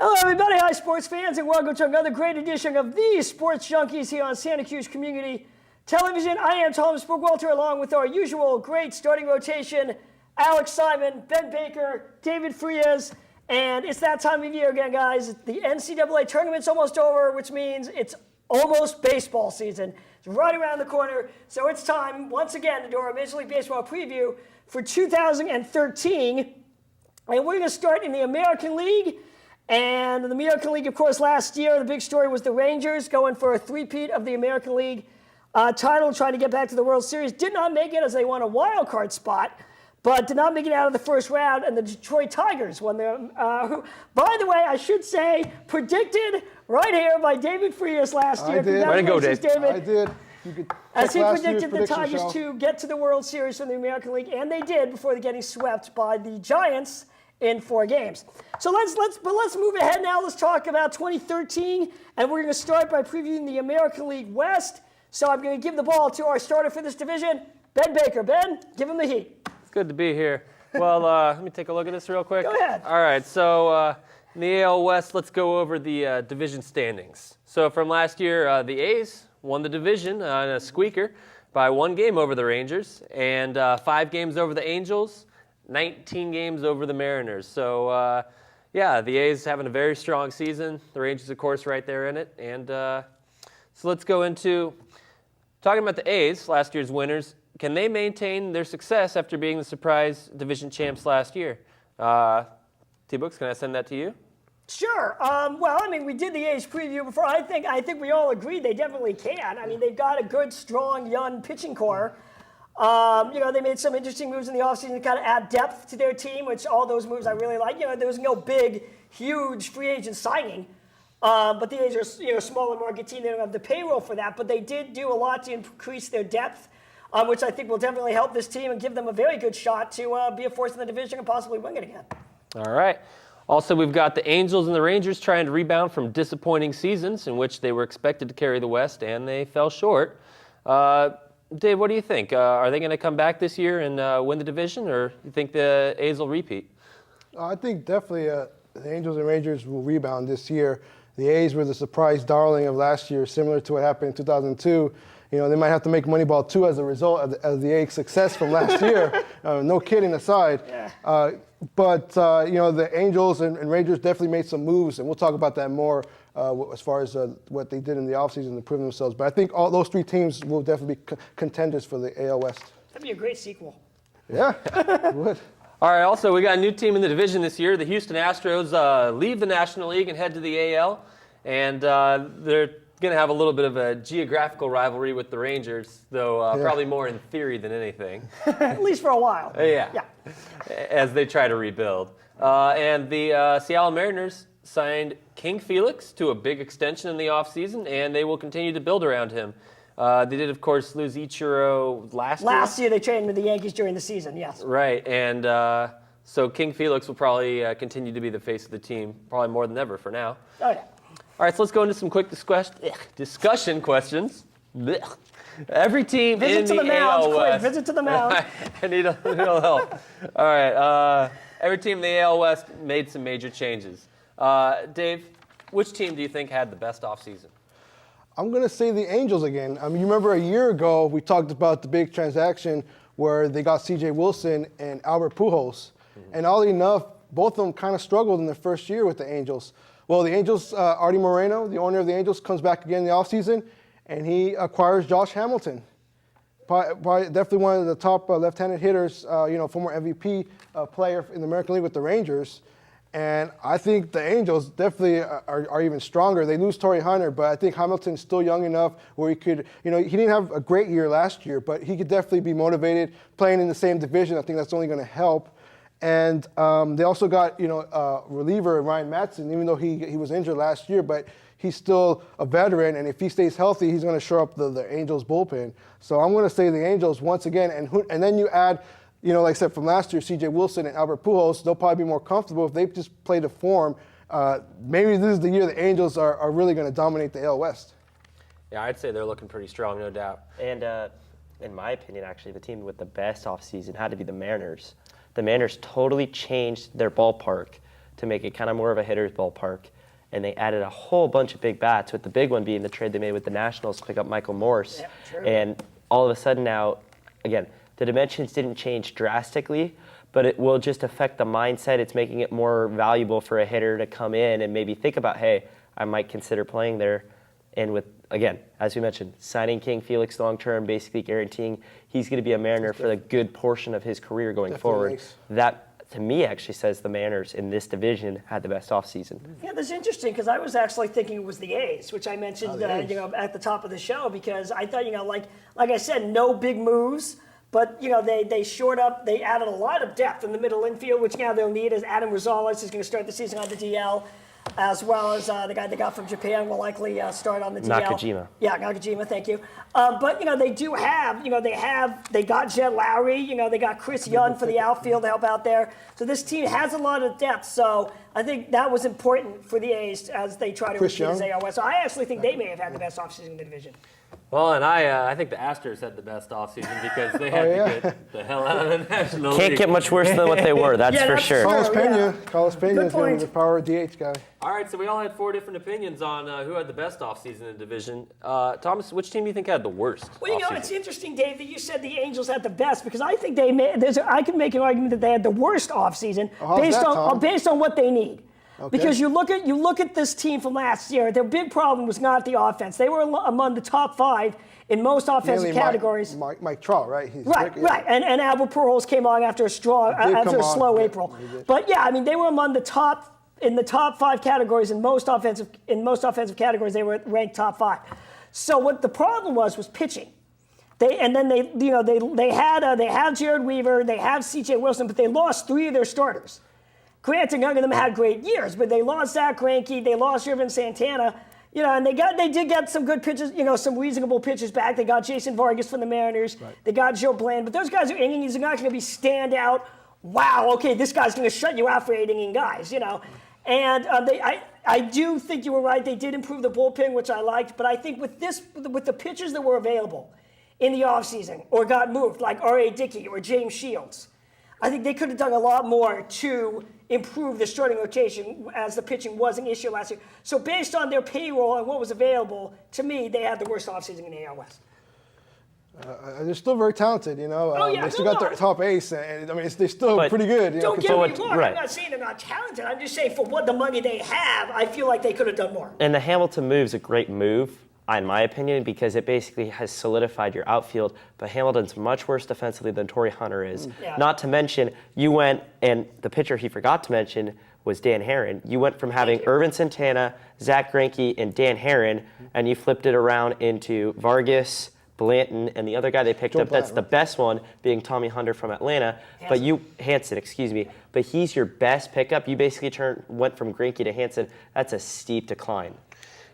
Hello, everybody. Hi, sports fans, and welcome to another great edition of the Sports Junkies here on Santa Cruz Community Television. I am Thomas Burgwalter, along with our usual great starting rotation, Alex Simon, Ben Baker, David Frias, and it's that time of year again, guys. The NCAA tournament's almost over, which means it's almost baseball season. It's right around the corner, so it's time, once again, to do our Major League Baseball preview for 2013. And we're going to start in the American League. And in the American League, of course, last year, the big story was the Rangers going for a three-peat of the American League title, trying to get back to the World Series. Did not make it as they won a wild card spot, but did not make it out of the first round. And the Detroit Tigers won their, who, by the way, I should say, predicted right here by David Frias last year. I did. Way to go, David. I did. As he predicted the Tigers to get to the World Series from the American League, and they did before getting swept by the Giants in 4 games. So let's move ahead now. Let's talk about 2013, and we're going to start by previewing the American League West. So I'm going to give the ball to our starter for this division, Ben Baker. Ben, give him the heat. It's good to be here. Well, let me take a look at this real quick. Go ahead. All right, so in the AL West, let's go over the division standings. So from last year, the A's won the division on a squeaker by 1 game over the Rangers and 5 games over the Angels, 19 games over the Mariners. So, yeah, the A's having a very strong season. The Rangers, of course, right there in it. And so let's go into talking about the A's, last year's winners. Can they maintain their success after being the surprise division champs last year? T-Books, can I send that to you? Sure. Well, I mean, we did the A's preview before. I think we all agreed they definitely can. I mean, they've got a good, strong, young pitching core. They made some interesting moves in the offseason to kind of add depth to their team, which all those moves I really like. There was no big, huge free agent signing. But the A's are a smaller market team. They don't have the payroll for that. But they did do a lot to increase their depth, which I think will definitely help this team and give them a very good shot to be a force in the division and possibly win it again. All right. Also, we've got the Angels and the Rangers trying to rebound from disappointing seasons in which they were expected to carry the West, and they fell short. Dave, what do you think? Are they going to come back this year and win the division, or you think the A's will repeat? I think definitely the Angels and Rangers will rebound this year. The A's were the surprise darling of last year, similar to what happened in 2002. They might have to make Moneyball 2 as a result of the A's success from last year. No kidding aside. Yeah. But the Angels and Rangers definitely made some moves, and we'll talk about that more as far as what they did in the offseason to prove themselves. But I think all those 3 teams will definitely be contenders for the AL West. That'd be a great sequel. Yeah, it would. All right, also, we got a new team in the division this year. The Houston Astros leave the National League and head to the AL, and they're going to have a little bit of a geographical rivalry with the Rangers, though probably more in theory than anything. At least for a while. Yeah, as they try to rebuild. And the Seattle Mariners signed King Felix to a big extension in the offseason, and they will continue to build around him. They did, of course, lose Ichiro last year. Last year they traded with the Yankees during the season, yes. Right, and so King Felix will probably continue to be the face of the team, probably more than ever for now. Oh, yeah. All right, so let's go into some quick discussion questions. Every team Visit in to the AL mound, West. quick. Visit to the mound. I need a little help. All right, every team in the AL West made some major changes. Dave, which team do you think had the best offseason? I'm going to say the Angels again. I mean, you remember a year ago we talked about the big transaction where they got C.J. Wilson and Albert Pujols. Mm-hmm. And oddly enough, both of them kind of struggled in their first year with the Angels. Well, the Angels, Artie Moreno, the owner of the Angels, comes back again in the offseason, and he acquires Josh Hamilton. Probably definitely one of the top left-handed hitters, former MVP player in the American League with the Rangers. And I think the Angels definitely are even stronger. They lose Torrey Hunter, but I think Hamilton's still young enough where he could, he didn't have a great year last year, but he could definitely be motivated playing in the same division. I think that's only going to help. And they also got, reliever Ryan Matson, even though he was injured last year, but he's still a veteran, and if he stays healthy, he's going to show up the Angels bullpen. So I'm going to say the Angels once again, and then you add, like I said, from last year, C.J. Wilson and Albert Pujols, they'll probably be more comfortable if they just play to form. Maybe this is the year the Angels are really going to dominate the AL West. Yeah, I'd say they're looking pretty strong, no doubt. And in my opinion, actually, the team with the best offseason had to be the Mariners. The Mariners totally changed their ballpark to make it kind of more of a hitter's ballpark. And they added a whole bunch of big bats, with the big one being the trade they made with the Nationals to pick up Michael Morse. Yeah, true. And all of a sudden now, again, the dimensions didn't change drastically, but it will just affect the mindset. It's making it more valuable for a hitter to come in and maybe think about, hey, I might consider playing there. And with, again, as we mentioned, signing King Felix long-term, basically guaranteeing he's going to be a Mariner for a good portion of his career going forward. Makes. That, to me, actually says the Mariners in this division had the best offseason. Yeah, that's interesting because I was actually thinking it was the A's, which I mentioned at the top of the show, because I thought, like I said, no big moves. But, they shored up, they added a lot of depth in the middle infield, which now they'll need, as Adam Rosales is going to start the season on the DL, as well as the guy they got from Japan will likely start on the DL. Nakajima. Yeah, Nakajima, thank you. But, they do have, they got Jed Lowry, they got Chris Young for the outfield to help out there. So this team has a lot of depth. So I think that was important for the A's as they try to reach this AL West. So I actually think they may have had the best offseason in the division. Well, and I think the Astros had the best offseason because they had to get the hell out of the National Can't League. get much worse than what they were, that's for that's sure. Carlos Oh, Pena. yeah. Carlos Pena Good is going point. to be the power DH guy. All right, so we all had 4 different opinions on who had the best offseason in the division. Thomas, which team do you think had the worst Well, offseason? it's interesting, Dave, that you said the Angels had the best, because I think I can make an argument that they had the worst offseason based on what they need. Okay. Because you look at this team from last year, their big problem was not the offense. They were among the top 5 in most offensive Mainly categories. Mike Trout, right? He's Right. And Albert Pujols came on after a slow April. But yeah, I mean, they were among the top in the top 5 categories in most offensive categories. They were ranked top 5. So what the problem was pitching. They had Jared Weaver, they have C.J. Wilson, but they lost 3 of their starters. Granted, none of them had great years, but they lost Zach Greinke, they lost Irvin Santana. And they did get some good pitchers, some reasonable pitchers back. They got Jason Vargas from the Mariners. Right. They got Joe Bland. But those guys are innings. They're not going to be standout. Wow, okay, this guy's going to shut you out for 8 inning guys, And I do think you were right. They did improve the bullpen, which I liked. But I think with the pitchers that were available in the offseason or got moved, like R.A. Dickey or James Shields, I think they could have done a lot more to improve the starting rotation, as the pitching was an issue last year. So based on their payroll and what was available, to me, they had the worst offseason in the AL West. They're still very tatalented, yeah, they still got their top ace, and I mean, they're still pretty good. Don't get me wrong. Right. I'm not saying they're not talented. I'm just saying for what the money they have, I feel like they could have done more. And the Hamilton move's a great move, in my opinion, because it basically has solidified your outfield. But Hamilton's much worse defensively than Torrey Hunter is. Yeah. Not to mention, you went, and the pitcher he forgot to mention was Dan Herron. You went from having Irvin Santana, Zach Greinke, and Dan Herron, and you flipped it around into Vargas, Blanton, and the other guy they picked up that's the best one being Tommy Hunter from Atlanta. Hanson, excuse me. But he's your best pickup. You basically went from Greinke to Hanson. That's a steep decline.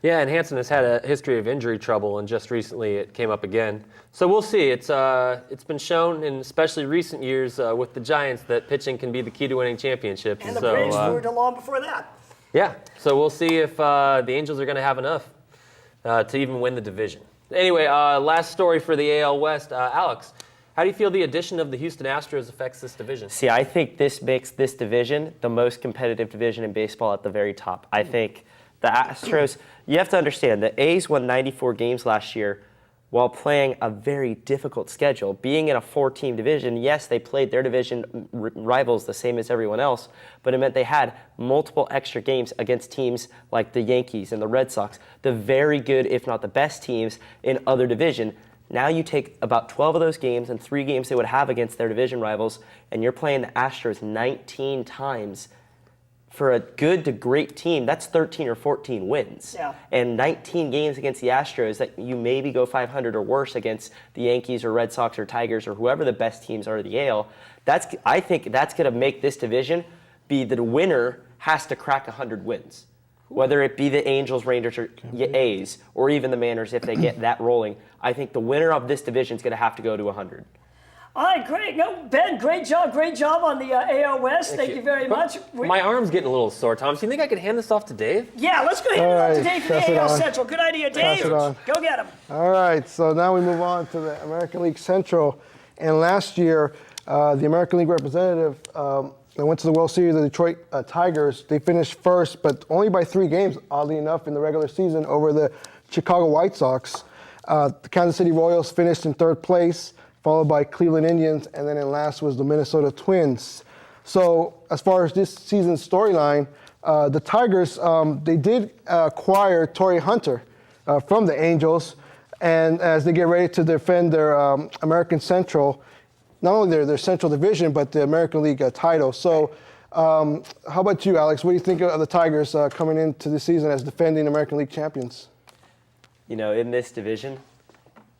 Yeah, and Hanson has had a history of injury trouble, and just recently it came up again. So we'll see. It's been shown in especially recent years with the Giants that pitching can be the key to winning championships. And the Braves moved along before that. Yeah, so we'll see if the Angels are going to have enough to even win the division. Anyway, last story for the AL West. Alex, how do you feel the addition of the Houston Astros affects this division? See, I think this makes this division the most competitive division in baseball at the very top. I think the Astros, you have to understand, the A's won 94 games last year while playing a very difficult schedule. Being in a 4-team division, yes, they played their division rivals the same as everyone else, but it meant they had multiple extra games against teams like the Yankees and the Red Sox, the very good, if not the best teams in other division. Now you take about 12 of those games and 3 games they would have against their division rivals, and you're playing the Astros 19 times. For a good to great team, that's 13 or 14 wins. Yeah. And 19 games against the Astros that you maybe go 500 or worse against the Yankees or Red Sox or Tigers or whoever the best teams are in the AL. I think that's going to make this division be the winner has to crack 100 wins. Whether it be the Angels, Rangers, or A's, or even the Mariners if they get that rolling. I think the winner of this division is going to have to go to 100. All right, great. No, Ben, great job on the AL West. Thank you very much. My arm's getting a little sore, Thomas. Do you think I could hand this off to Dave? Yeah, let's go ahead and All on to right, Dave for pass the it AL on. Central. Good idea, Dave. Pass it on. Go get him. All right, so now we move on to the American League Central. And last year, the American League representative They went to the World Series. The Detroit Tigers. They finished first, but only by 3 games, oddly enough, in the regular season over the Chicago White Sox. The Kansas City Royals finished in 3rd place, followed by Cleveland Indians, and then in last was the Minnesota Twins. So as far as this season's storyline, the Tigers, they did acquire Torrey Hunter from the Angels, and as they get ready to defend their American Central, not only their Central Division, but the American League title. So how about you, Alex? What do you think of the Tigers coming into the season as defending American League champions? You know, in this division,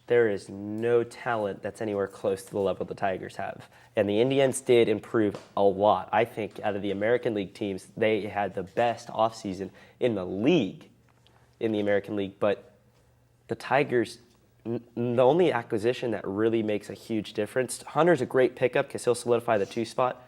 there is no talent that's anywhere close to the level the Tigers have. And the Indians did improve a lot. I think out of the American League teams, they had the best offseason in the league, in the American League. But the Tigers, the only acquisition that really makes a huge difference, Hunter's a great pickup because he'll solidify the 2 spot,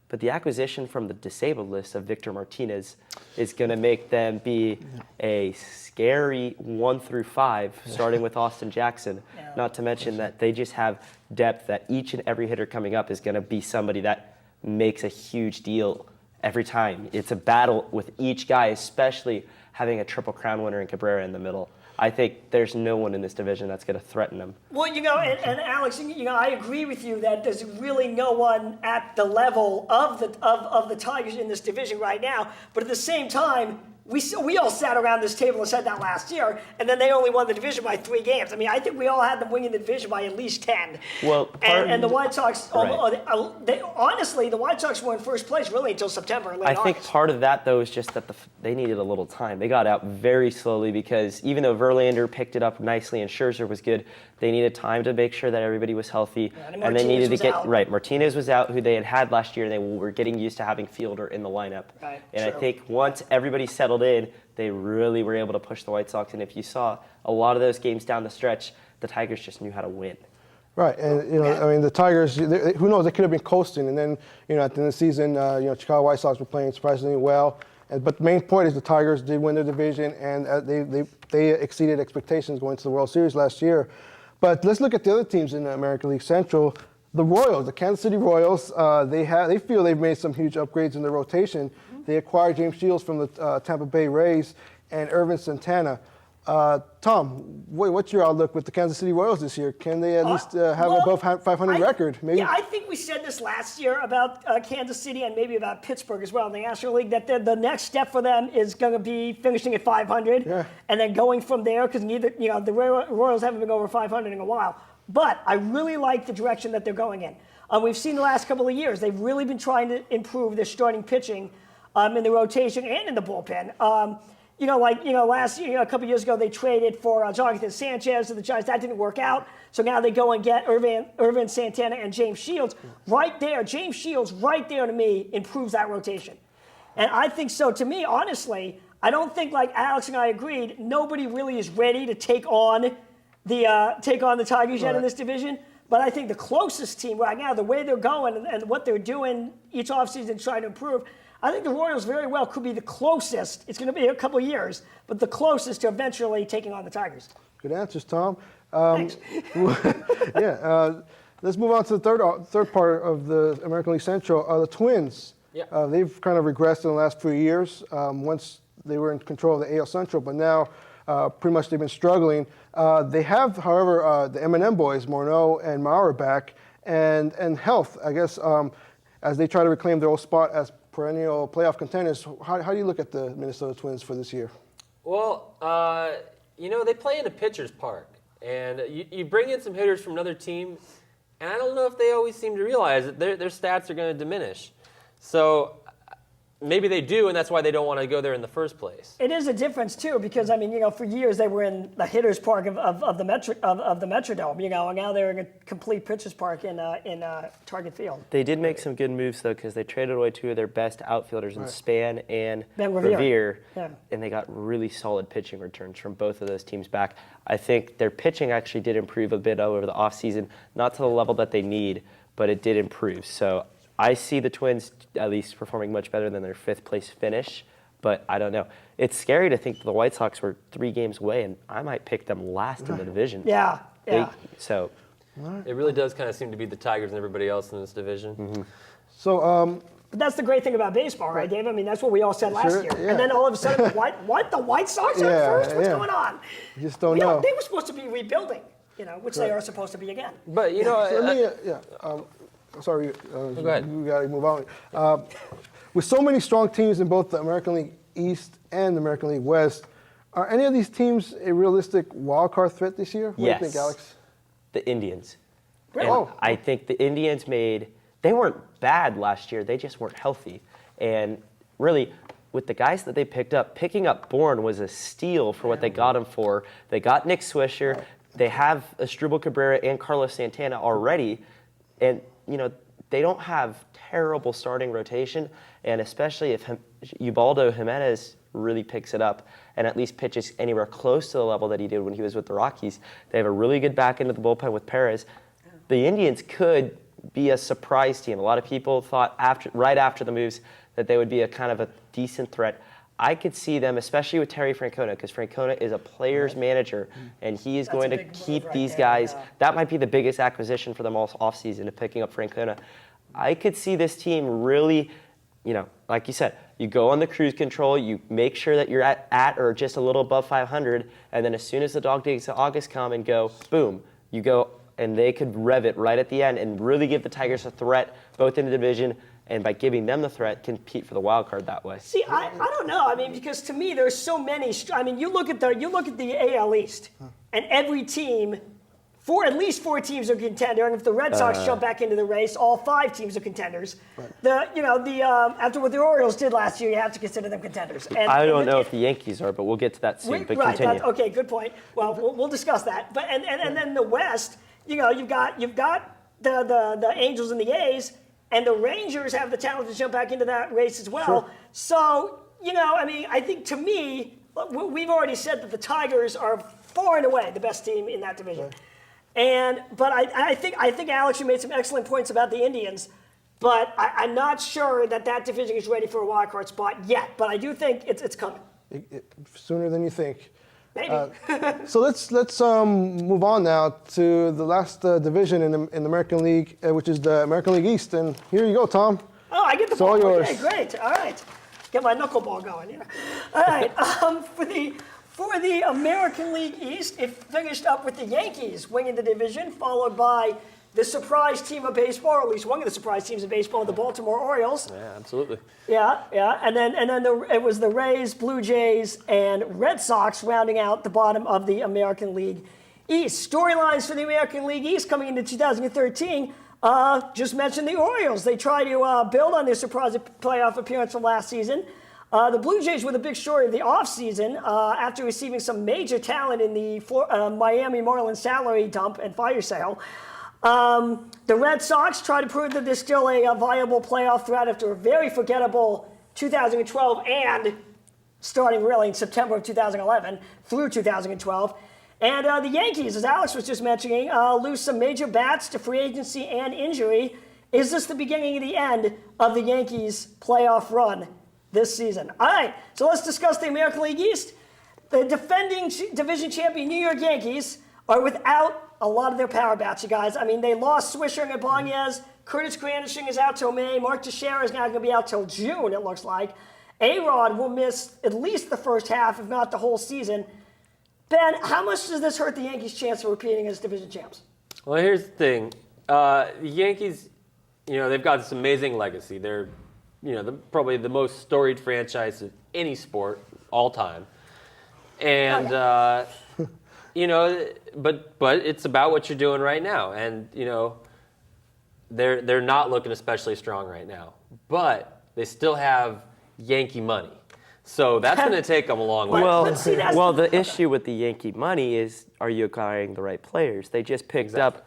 but the acquisition from the disabled list of Victor Martinez is going to make them be a scary 1 through 5, starting with Austin Jackson. Not to mention that they just have depth that each and every hitter coming up is going to be somebody that makes a huge deal every time. It's a battle with each guy, especially having a Triple Crown winner in Cabrera in the middle. I think there's no one in this division that's going to threaten them. Well, and Alex, I agree with you that there's really no one at the level of the Tigers in this division right now. But at the same time, we all sat around this table and said that last year, and then they only won the division by 3 games. I mean, I think we all had them winning the division by at least 10. Well, and the White Sox, right. honestly, the White Sox were in first place really until September. I think part of that, though, is just that they needed a little time. They got out very slowly because even though Verlander picked it up nicely and Scherzer was good, they needed time to make sure that everybody was healthy. And they needed to get out. Right. Martinez was out, who they had last year, and they were getting used to having Fielder in the lineup. Right, and true. I think once everybody settled in, they really were able to push the White Sox. And if you saw a lot of those games down the stretch, the Tigers just knew how to win. Right, and I mean, the Tigers, who knows, they could have been coasting, and then, at the end of the season, Chicago White Sox were playing surprisingly well. But the main point is the Tigers did win their division, and they exceeded expectations going to the World Series last year. But let's look at the other teams in the American League Central. The Royals, the Kansas City Royals, they feel they've made some huge upgrades in their rotation. They acquired James Shields from the Tampa Bay Rays and Irvin Santana. Tom, what's your outlook with the Kansas City Royals this year? Can they at least have above 500 record? Maybe. Yeah, I think we said this last year about Kansas City and maybe about Pittsburgh as well in the National League, that the next step for them is going to be finishing at 500 and then going from there, because the Royals haven't been over 500 in a while. But I really like the direction that they're going in. We've seen the last couple of years, they've really been trying to improve their starting pitching in the rotation and in the bullpen. Last year, a couple of years ago, they traded for Jonathan Sanchez to the Giants. That didn't work out. So now they go and get Irvin Santana and James Shields. Right there, James Shields, right there to me, improves that rotation. And I think so. To me, honestly, I don't think, like Alex and I agreed, nobody really is ready to take on the Tigers yet in this division. But I think the closest team right now, the way they're going and what they're doing each offseason trying to improve, I think the Royals very well could be the closest. It's going to be a couple of years, but the closest to eventually taking on the Tigers. Good answers, Tom. Thanks. Let's move on to the third part of the American League Central. The Twins. Yeah. They've kind of regressed in the last few years. Once they were in control of the AL Central, but now pretty much they've been struggling. They have, however, the M&M boys, Morneau and Maurer back, and health, I guess, as they try to reclaim their old spot as perennial playoff contenders. How do you look at the Minnesota Twins for this year? Well, they play in a pitcher's park, and you bring in some hitters from another team, and I don't know if they always seem to realize that their stats are going to diminish. So maybe they do, and that's why they don't want to go there in the first place. It is a difference too, because for years they were in the hitter's park of the Metrodome, and now they're in a complete pitcher's park in Target Field. They did make some good moves though, because they traded away 2 of their best outfielders in Span and Ben Revere, Yeah. and they got really solid pitching returns from both of those teams back. I think their pitching actually did improve a bit over the offseason, not to the level that they need, but it did improve. So I see the Twins at least performing much better than their 5th place finish, but I don't know. It's scary to think that the White Sox were 3 games away, and I might pick them last in the division. Yeah. It really does kind of seem to be the Tigers and everybody else in this division. So But that's the great thing about baseball, right, Dave? I mean, that's what we all said last year. Yeah. And then all of a sudden, what? The White Sox are first? What's going on? You just don't know. They were supposed to be rebuilding, which they are supposed to be again. But, Sorry, go ahead. We got to move on. With so many strong teams in both the American League East and the American League West, are any of these teams a realistic wild card threat this year? What do you think, Alex? The Indians. Really? And I think the Indians they weren't bad last year, they just weren't healthy. And really, with the guys that they picked up, picking up Bourne was a steal for what they got him for. They got Nick Swisher, they have Asdrubal Cabrera and Carlos Santana already, and they don't have terrible starting rotation, and especially if Ubaldo Jimenez really picks it up and at least pitches anywhere close to the level that he did when he was with the Rockies. They have a really good back end of the bullpen with Perez. The Indians could be a surprise team. A lot of people thought right after the moves that they would be a kind of a decent threat. I could see them, especially with Terry Francona, because Francona is a player's manager, and he is going to keep these guys. That might be the biggest acquisition for them all offseason, of picking up Francona. I could see this team really, like you said, you go on the cruise control, you make sure that you're at or just a little above 500, and then as soon as the dog days of August come and go, boom, you go, and they could rev it right at the end and really give the Tigers a threat, both in the division, and by giving them the threat, compete for the wild card that way. See, I don't know. I mean, because to me, there's so many. I mean, you look at the AL East, and every team, at least 4 teams are contender, and if the Red Sox jump back into the race, all 5 teams are contenders. After what the Orioles did last year, you have to consider them contenders. And I don't know if the Yankees are, but we'll get to that soon. But continue. Okay, good point. Well, we'll discuss that. But and then the West, you've got the Angels and the A's, and the Rangers have the talent to jump back into that race as well. Sure. So I think to me, we've already said that the Tigers are far and away the best team in that division. Right. But I think Alex, you made some excellent points about the Indians, but I'm not sure that division is ready for a wild card spot yet. But I do think it's coming. Sooner than you think. Maybe. So let's move on now to the last division in the American League, which is the American League East. And here you go, Tom. Oh, I get the It's all ball. yours. Okay, great. All right. Get my knuckleball going. All right. For the American League East, it finished up with the Yankees winning the division, followed by the surprise team of baseball, or at least one of the surprise teams of baseball, the Baltimore Orioles. Yeah, absolutely. Yeah. And then it was the Rays, Blue Jays, and Red Sox rounding out the bottom of the American League East. Storylines for the American League East coming into 2013. Just mentioned the Orioles. They try to build on their surprise playoff appearance from last season. The Blue Jays were the big story of the offseason after receiving some major talent in the Miami Marlins salary dump and fire sale. The Red Sox try to prove that they're still a viable playoff threat after a very forgettable 2012 and starting really in September of 2011 through 2012. And the Yankees, as Alex was just mentioning, lose some major bats to free agency and injury. Is this the beginning of the end of the Yankees' playoff run this season? All right, so let's discuss the American League East. The defending division champion New York Yankees are without a lot of their power bats, you guys. I mean, they lost Swisher and Ibanez. Curtis Granderson is out till May. Mark Teixeira is now going to be out till June, it looks like. A-Rod will miss at least the first half, if not the whole season. Ben, how much does this hurt the Yankees' chance of repeating as division champs? Well, here's the thing. The Yankees, they've got this amazing legacy. They're, probably the most storied franchise of any sport all time. And, but it's about what you're doing right now. And, they're not looking especially strong right now. But they still have Yankee money. So that's going to take them a long way. Well, the issue with the Yankee money is, are you acquiring the right players? They just picked up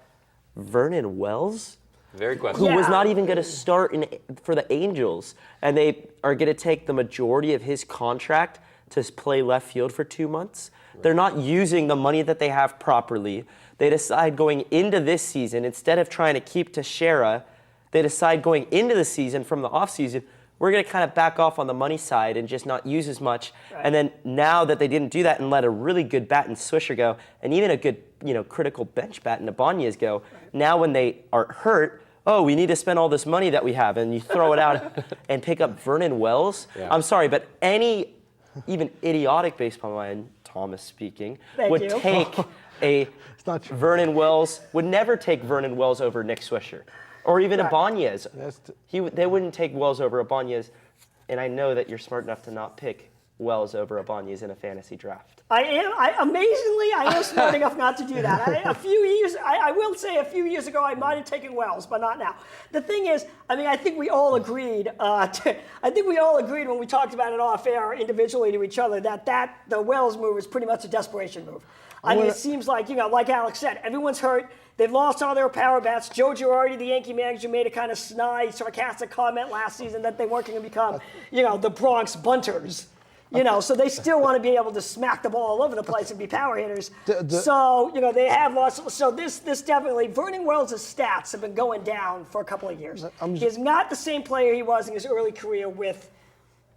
Vernon Wells, very questionable, who was not even going to start for the Angels, and they are going to take the majority of his contract to play left field for 2 months. Right. They're not using the money that they have properly. They decide going into this season, instead of trying to keep Teixeira, they decide going into the season from the offseason, we're going to kind of back off on the money side and just not use as much. Right. And then now that they didn't do that and let a really good bat in Swisher go, and even a good, critical bench bat in Ibanez go, right. Now when they are hurt oh, we need to spend all this money that we have, and you throw it out and pick up Vernon Wells. Yeah. I'm sorry, but any even idiotic baseball mind, Thomas speaking, would take Vernon Wells, would never take Vernon Wells over Nick Swisher. Or even Ibanez. They wouldn't take Wells over Ibanez, and I know that you're smart enough to not pick Wells over Ibanez in a fantasy draft. Amazingly, I am smart enough not to do that. I will say a few years ago, I might have taken Wells, but not now. The thing is, I think we all agreed. When we talked about it off air individually to each other that the Wells move is pretty much a desperation move. It seems like, like Alex said, everyone's hurt. They've lost all their power bats. Joe Girardi, the Yankee manager, made a kind of snide, sarcastic comment last season that they weren't going to become, the Bronx bunters. So they still want to be able to smack the ball all over the place and be power hitters. So, they have lost. So this definitely, Vernon Wells' stats have been going down for a couple of years. He's not the same player he was in his early career with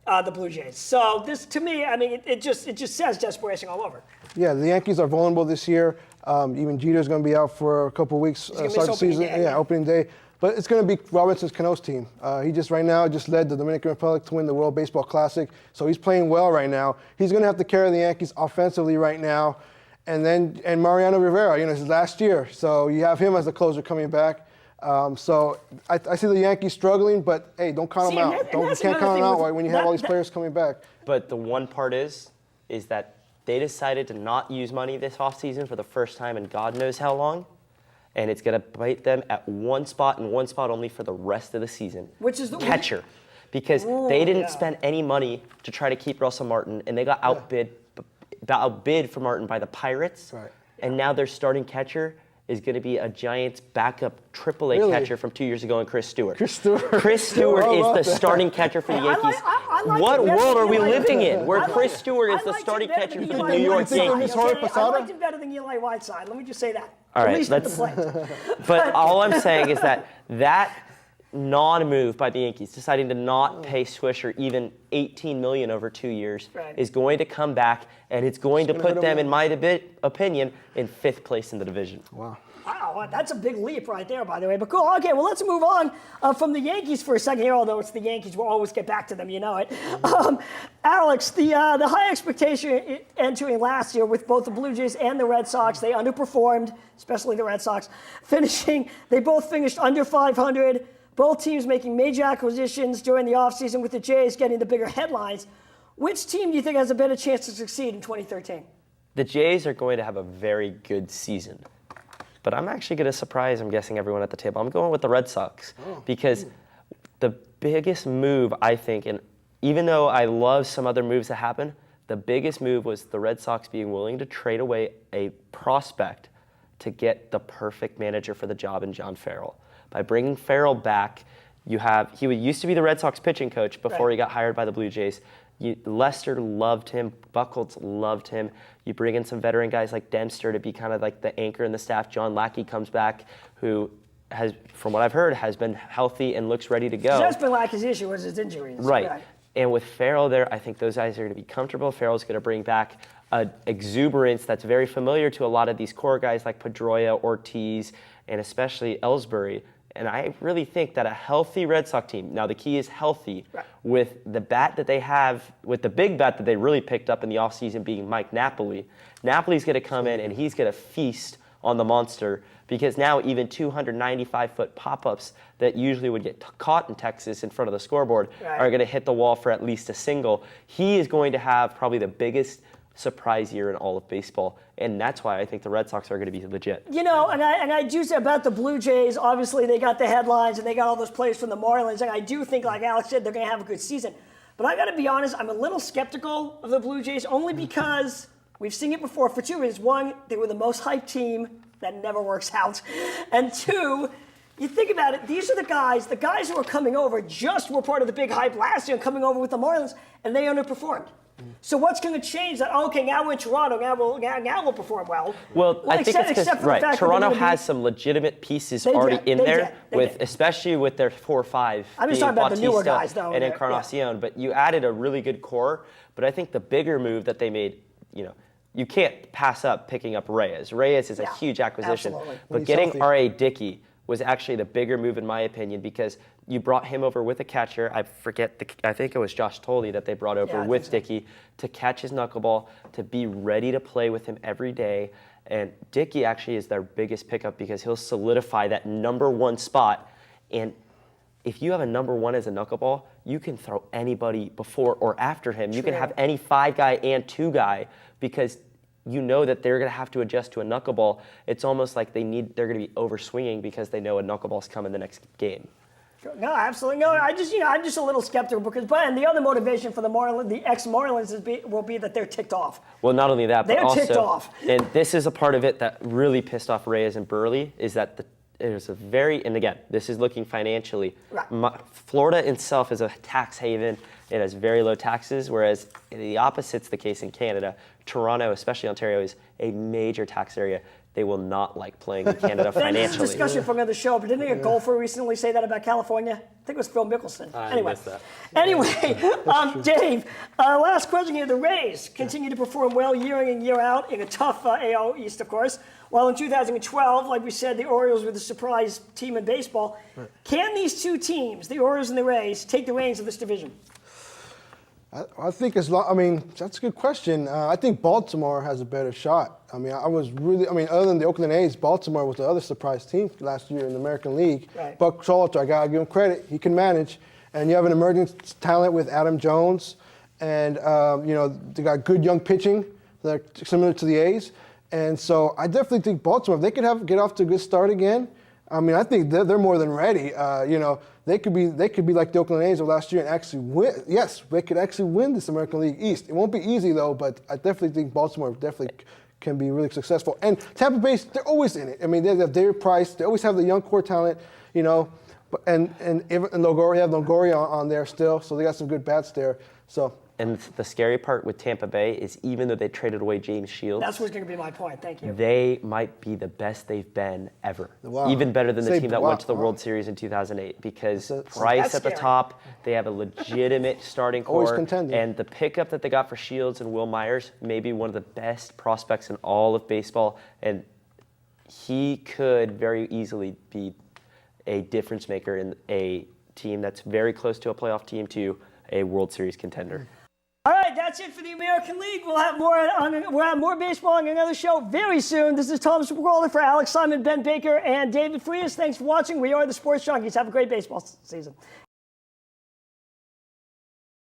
the Blue Jays. So this, to me, it just says desperation all over. Yeah, the Yankees are vulnerable this year. Even Jeter's going to be out for a couple of weeks, start the season. Opening day. But it's going to be Robinson Cano's team. He right now led the Dominican Republic to win the World Baseball Classic. So he's playing well right now. He's going to have to carry the Yankees offensively right now. And Mariano Rivera, his last year. So you have him as the closer coming back. So I see the Yankees struggling, but hey, don't count them out. You can't count them out when you have all these players coming back. But the one part is that they decided to not use money this offseason for the first time in God knows how long. And it's going to bite them at one spot and one spot only for the rest of the season. Which is the catcher. Because they didn't spend any money to try to keep Russell Martin, and they got outbid for Martin by the Pirates. Right. And now their starting catcher is going to be a Giants backup AAA catcher from 2 years ago, and Chris Stewart. Chris Stewart is the starting catcher for the Yankees. What world are we living in where Chris Stewart is the starting catcher for the New York Yankees? I liked him better than Eli Whiteside. Let me just say that. All right, but all I'm saying is that non-move by the Yankees, deciding to not pay Swisher even $18 million over 2 years, is going to come back, and it's going to put them, in my opinion, in 5th place in the division. Wow. Wow, that's a big leap right there, by the way. But cool. Okay, well, let's move on from the Yankees for a second here, although it's the Yankees. We'll always get back to them, you know it. Alex, the high expectation entering last year with both the Blue Jays and the Red Sox, they underperformed, especially the Red Sox. They both finished under 500. Both teams making major acquisitions during the offseason, with the Jays getting the bigger headlines. Which team do you think has a better chance to succeed in 2013? The Jays are going to have a very good season. But I'm actually going to surprise, I'm guessing, everyone at the table. I'm going with the Red Sox because the biggest move, I think, and even though I love some other moves that happened, the biggest move was the Red Sox being willing to trade away a prospect to get the perfect manager for the job in John Farrell. By bringing Farrell back, he used to be the Red Sox pitching coach before he got hired by the Blue Jays. Lester loved him. Buchholz loved him. You bring in some veteran guys like Dempster to be kind of like the anchor in the staff. John Lackey comes back, who has, from what I've heard, has been healthy and looks ready to go. That's been Lackey's issue, was his injuries. Right. And with Farrell there, I think those guys are going to be comfortable. Farrell's going to bring back an exuberance that's very familiar to a lot of these core guys like Pedroia, Ortiz, and especially Ellsbury. And I really think that a healthy Red Sox team, now the key is healthy, with the bat that they have, with the big bat that they really picked up in the offseason being Mike Napoli. Napoli's going to come in and he's going to feast on the monster, because now even 295-foot pop-ups that usually would get caught in Texas in front of the scoreboard are going to hit the wall for at least a single. He is going to have probably the biggest surprise year in all of baseball, and that's why I think the Red Sox are going to be legit. And I do say about the Blue Jays, obviously they got the headlines and they got all those players from the Marlins, and I do think, like Alex said, they're going to have a good season. But I got to be honest, I'm a little skeptical of the Blue Jays, only because we've seen it before for two reasons. One, they were the most hyped team. That never works out. And two, you think about it, these are the guys who are coming over just were part of the big hype last year, coming over with the Marlins, and they underperformed. So what's going to change that? Okay, now we're in Toronto. Now we'll perform well. Well, I think it's because Toronto has some legitimate pieces already in there, especially with their 4 or 5. I'm just talking about the newer guys, though. And Encarnacion. But you added a really good core. But I think the bigger move that they made, you can't pass up picking up Reyes. Reyes is a huge acquisition. Absolutely. But getting R.A. Dickey was actually the bigger move in my opinion, because you brought him over with a catcher. I think it was Josh Tolley that they brought over with Dickey to catch his knuckleball, to be ready to play with him every day. And Dickey actually is their biggest pickup because he'll solidify that number one spot. And if you have a number one as a knuckleball, you can throw anybody before or after him. You can have any 5-guy and 2-guy, because you know that they're going to have to adjust to a knuckleball. It's almost like they're going to be overswinging because they know a knuckleball's coming the next game. No, absolutely. No, I'm just a little skeptical because, and the other motivation for the ex-Marlins will be that they're ticked off. Well, not only that, but they're also, ticked off. And this is a part of it that really pissed off Reyes and Burley, is that there's a very, and again, this is looking financially. Right. Florida itself is a tax haven. It has very low taxes, whereas the opposite's the case in Canada. Toronto, especially Ontario, is a major tax area. They will not like playing in Canada financially. That's a discussion for another show, but didn't a golfer recently say that about California? I think it was Phil Mickelson. I missed that. Anyway, Dave, last question here. The Rays continue to perform well year in and year out in a tough AL East, of course. While in 2012, like we said, the Orioles were the surprise team in baseball. Right. Can these two teams, the Orioles and the Rays, take the reins of this division? I think that's a good question. I think Baltimore has a better shot. Other than the Oakland A's, Baltimore was the other surprise team last year in the American League. Right. Buck Showalter, I gotta give him credit. He can manage, and you have an emerging talent with Adam Jones, and they got good young pitching that are similar to the A's. And so I definitely think Baltimore, if they could get off to a good start again, I think they're more than ready. They could be like the Oakland A's of last year and actually win. Yes, they could actually win this American League East. It won't be easy though, but I definitely think Baltimore can be really successful. And Tampa Bay, they're always in it. They have David Price. They always have the young core talent. And Longoria on there still, so they got some good bats there. So. And the scary part with Tampa Bay is, even though they traded away James Shields, that's what's going to be my point. Thank you. They might be the best they've been ever. Wow. Even better than the team that went to the World Series in 2008, because Price at the top, they have a legitimate starting core. Always contending. And the pickup that they got for Shields and Will Myers, maybe one of the best prospects in all of baseball, and he could very easily be a difference maker in a team that's very close to a playoff team to a World Series contender. All right, that's it for the American League. We'll have more baseball on another show very soon. This is Tom Superwalder for Alex Simon, Ben Baker, and David Frias. Thanks for watching. We are the Sports Junkies. Have a great baseball season.